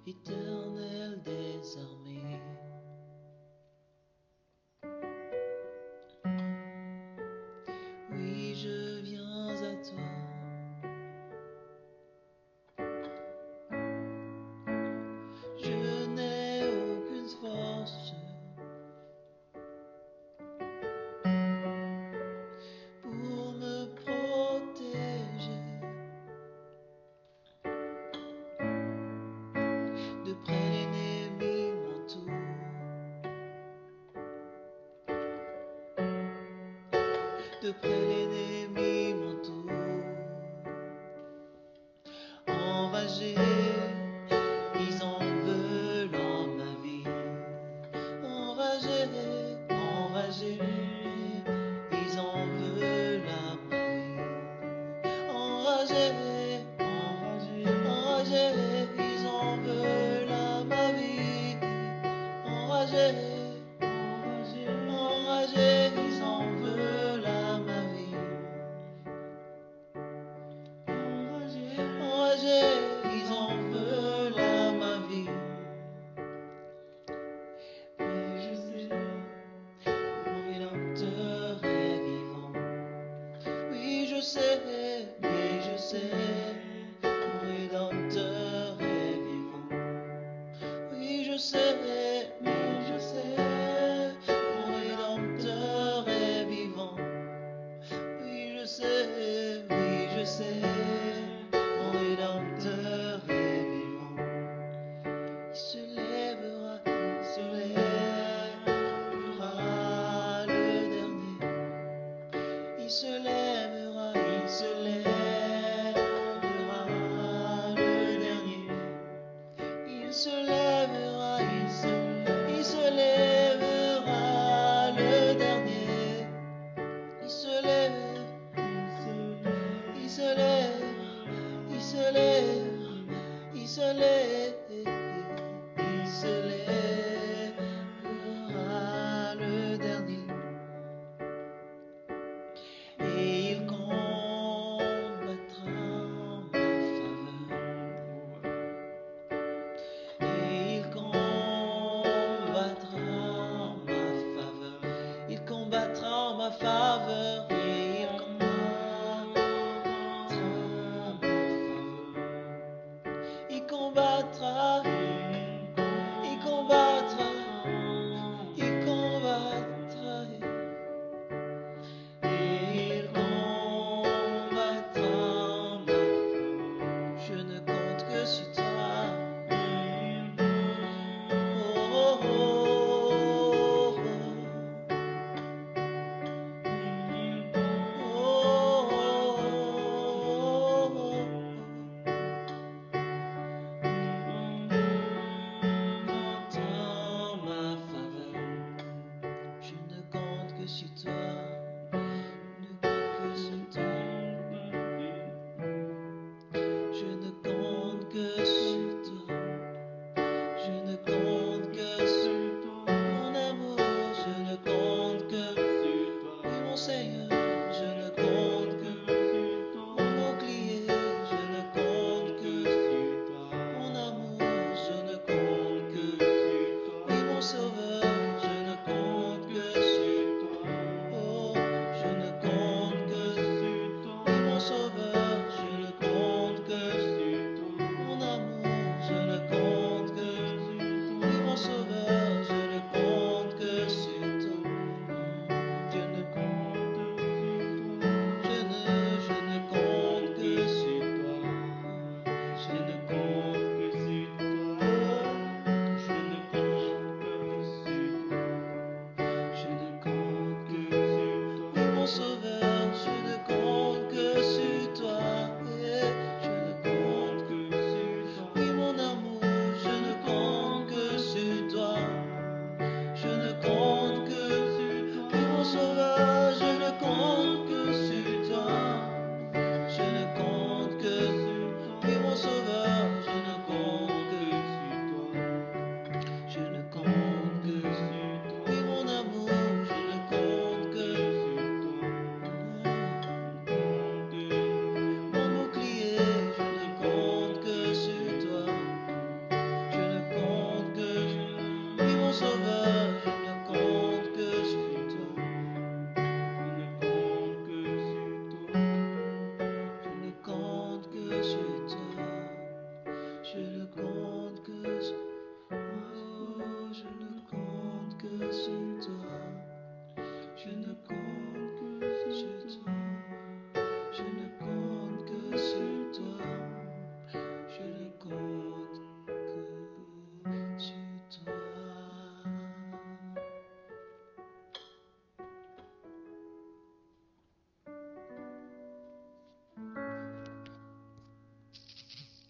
Éternel des armées. Oui, je viens à toi. Je n'ai aucune force pour me protéger. De près l'ennemi m'entoure. De près l'ennemi m'entoure. Enragés, ils en veulent en ma vie. Enragés, enragés, ils en veulent à ma vie. Enragés, enragés, enragés, ils en veulent à ma vie. Enragés, enragés, enragés, ils en veulent à ma vie. Enragés, ils en veulent à ma vie. Mais je sais, mon Rédempteur est vivant. Oui, je sais, mais je sais, mon Rédempteur est vivant. Oui, je sais, mais je sais, mon Rédempteur est vivant. Oui, je sais, mon Rédempteur est vivant. Il se lèvera le dernier. Il se lèvera le dernier. Il se lèvera le dernier. Il se lève, il se lève, il se lève, il se lève, il se lèvera le dernier. Et il combattra en ma faveur. Et il combattra en ma faveur. Il combattra en ma faveur. Et il combattra en ma faveur. Il combattra. Il combattra. Il combattra. Et il combattra en ma faveur. Je ne